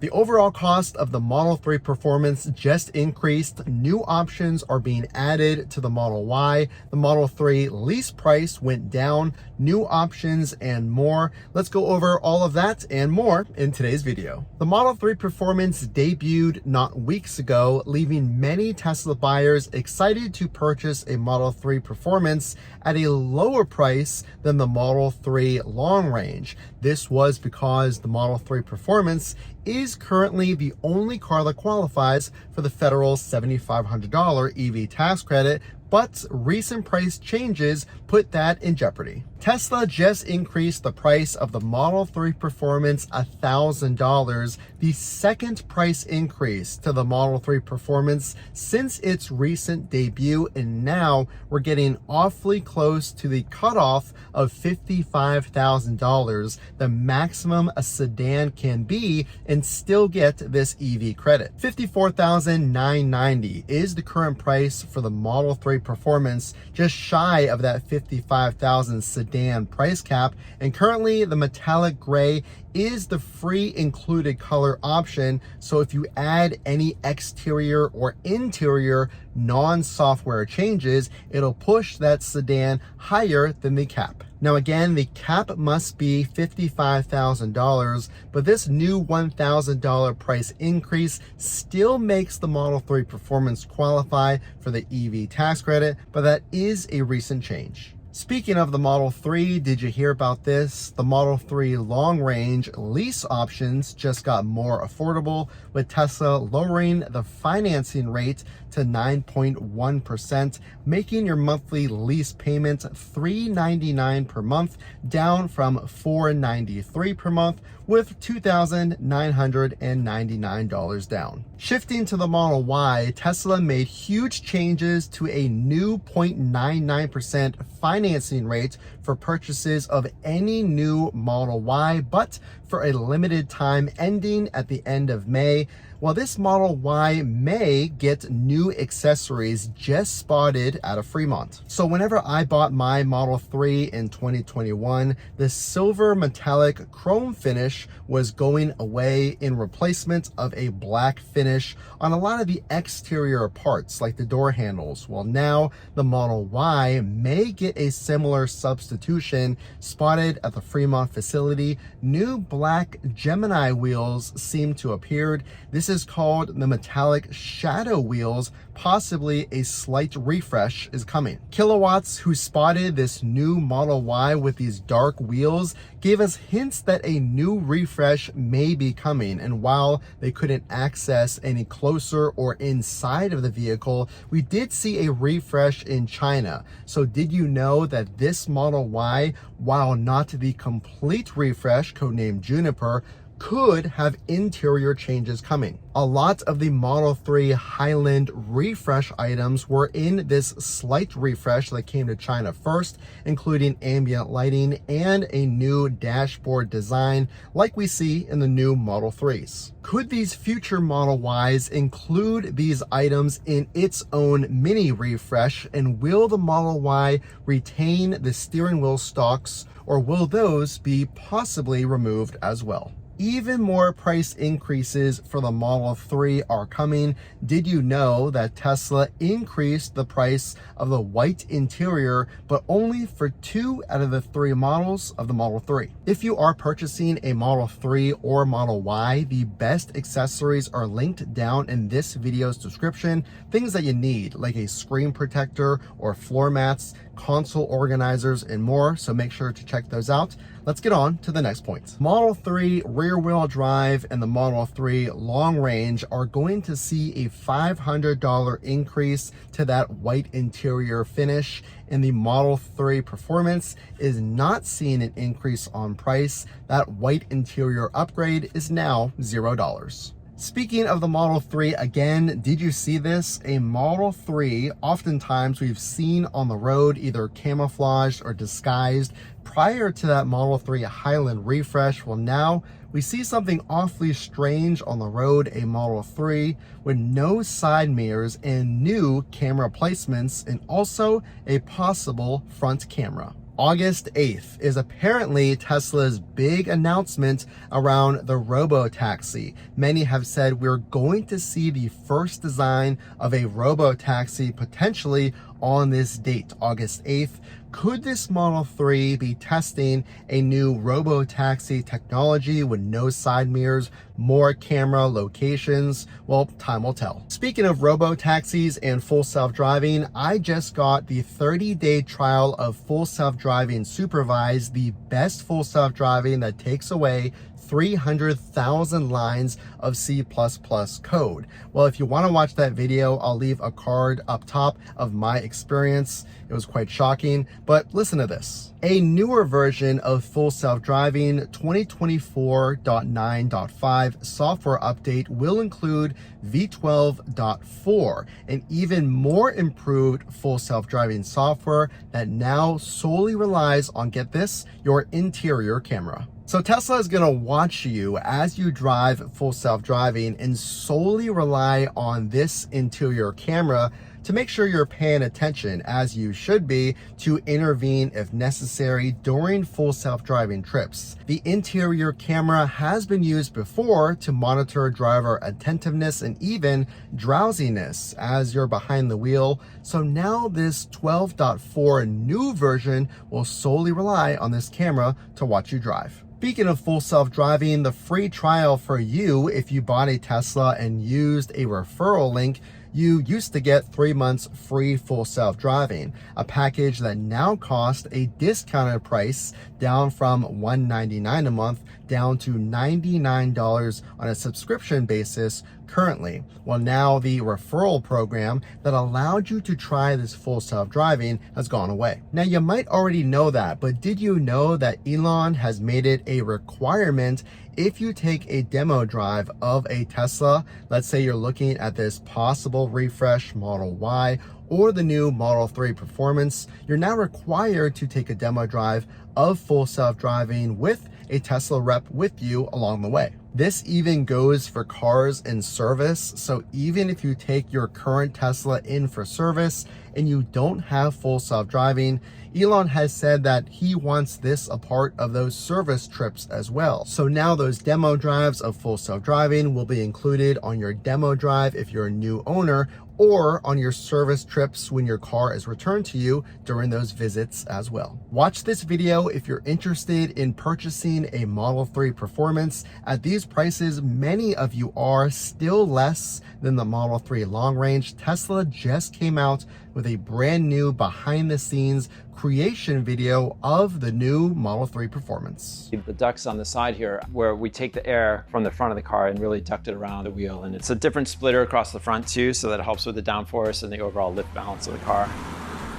The overall cost of the Model 3 Performance just increased. New options are being added to the Model Y. The Model 3 lease price went down, new options and more. Let's go over all of that and more in today's video. The Model 3 Performance debuted not weeks ago, leaving many Tesla buyers excited to purchase a Model 3 Performance at a lower price than the Model 3 Long Range. This was because the Model 3 Performance is currently the only car that qualifies for the federal $7,500 EV tax credit, but recent price changes put that in jeopardy. Tesla just increased the price of the Model 3 Performance $1,000, the second price increase to the Model 3 Performance since its recent debut, and now we're getting awfully close to the cutoff of $55,000, the maximum a sedan can be and still get this EV credit. $54,990 is the current price for the Model 3 Performance, just shy of that $55,000 sedan price cap, and currently the metallic gray is the free included color option. So if you add any exterior or interior non-software changes, it'll push that sedan higher than the cap. Now again, the cap must be $55,000, but this new $1,000 price increase still makes the Model 3 Performance qualify for the EV tax credit, but that is a recent change. Speaking of the Model 3, did you hear about this? The Model 3 Long Range lease options just got more affordable, with Tesla lowering the financing rate to 9.1%, making your monthly lease payment $399 per month, down from $493 per month, with $2,999 down. Shifting to the Model Y, Tesla made huge changes to a new 0.99% financing rate for purchases of any new Model Y, but for a limited time ending at the end of May. Well, this Model Y may get new accessories just spotted out of Fremont. So whenever I bought my Model 3 in 2021, the silver metallic chrome finish was going away in replacement of a black finish on a lot of the exterior parts like the door handles. Well, now the Model Y may get a similar substitution spotted at the Fremont facility. New black Gemini wheels seem to appear. This is called the metallic shadow wheels. Possibly a slight refresh is coming. Kilowatts, who spotted this new Model Y with these dark wheels, gave us hints that a new refresh may be coming. And while they couldn't access any closer or inside of the vehicle, we did see a refresh in China. So did you know that this Model Y, while not the complete refresh, codenamed Juniper, could have interior changes coming? A lot of the Model 3 Highland refresh items were in this slight refresh that came to China first, including ambient lighting and a new dashboard design like we see in the new Model 3s. Could these future Model Ys include these items in its own mini refresh, and will the Model Y retain the steering wheel stalks, or will those be possibly removed as well? Even more price increases for the Model 3 are coming. Did you know that Tesla increased the price of the white interior, but only for 2 out of the 3 models of the Model 3? If you are purchasing a Model 3 or Model Y, the best accessories are linked down in this video's description. Things that you need, like a screen protector or floor mats, console organizers, and more, so make sure to check those out. Let's get on to the next point. Model 3 rear-wheel drive and the Model 3 long range are going to see a $500 increase to that white interior finish, and the Model 3 Performance is not seeing an increase on price. That white interior upgrade is now $0. Speaking of the Model 3, again, did you see this? A Model 3, oftentimes we've seen on the road either camouflaged or disguised prior to that Model 3 Highland refresh. Well, now we see something awfully strange on the road, a Model 3 with no side mirrors and new camera placements, and also a possible front camera. August 8th is apparently Tesla's big announcement around the robo-taxi. Many have said we're going to see the first design of a robo-taxi potentially on this date, August 8th. Could this Model 3 be testing a new robo-taxi technology with no side mirrors, more camera locations? Well, time will tell. Speaking of robo-taxis and full self-driving, I just got the 30-day trial of full self-driving supervised, the best full self-driving that takes away 300,000 lines of C++ code. Well, if you want to watch that video, I'll leave a card up top of my experience. It was quite shocking, but listen to this. A newer version of full self-driving 2024.9.5 software update will include V12.4, an even more improved full self-driving software that now solely relies on, get this, your interior camera. So Tesla is going to watch you as you drive full self-driving and solely rely on this interior camera to make sure you're paying attention, as you should be, to intervene if necessary during full self-driving trips. The interior camera has been used before to monitor driver attentiveness and even drowsiness as you're behind the wheel. So now this 12.4 new version will solely rely on this camera to watch you drive. Speaking of full self-driving, the free trial for you if you bought a Tesla and used a referral link, you used to get 3 months free full self-driving, a package that now costs a discounted price down from $199 a month down to $99 on a subscription basis currently. Well, now the referral program that allowed you to try this full self-driving has gone away. Now, you might already know that, but did you know that Elon has made it a requirement if you take a demo drive of a Tesla? Let's say you're looking at this possible refresh Model Y or the new Model 3 Performance, you're now required to take a demo drive of full self-driving with a Tesla rep with you along the way. This even goes for cars in service. So even if you take your current Tesla in for service and you don't have full self-driving, Elon has said that he wants this a part of those service trips as well. So now those demo drives of full self-driving will be included on your demo drive if you're a new owner, or on your service trips when your car is returned to you during those visits as well. Watch this video if you're interested in purchasing a Model 3 Performance. At these prices, many of you are still less than the Model 3 long range. Tesla just came out with a brand new behind the scenes creation video of the new Model 3 Performance. The ducts on the side here, where we take the air from the front of the car and really duct it around the wheel. And it's a different splitter across the front too, so that helps with the downforce and the overall lift balance of the car.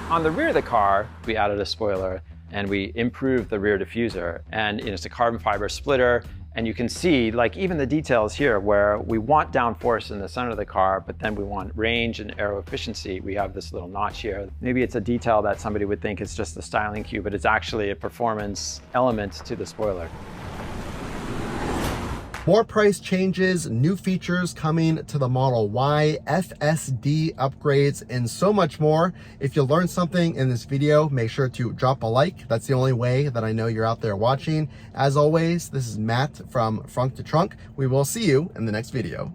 On the rear of the car, we added a spoiler and we improved the rear diffuser. And it's a carbon fiber splitter. And you can see, like, even the details here where we want downforce in the center of the car, but then we want range and aero efficiency. We have this little notch here. Maybe it's a detail that somebody would think is just a styling cue, but it's actually a performance element to the spoiler. More price changes, new features coming to the Model Y, FSD upgrades, and so much more. If you learned something in this video, make sure to drop a like. That's the only way that I know you're out there watching. As always, this is Matt from Frunk to Trunk. We will see you in the next video.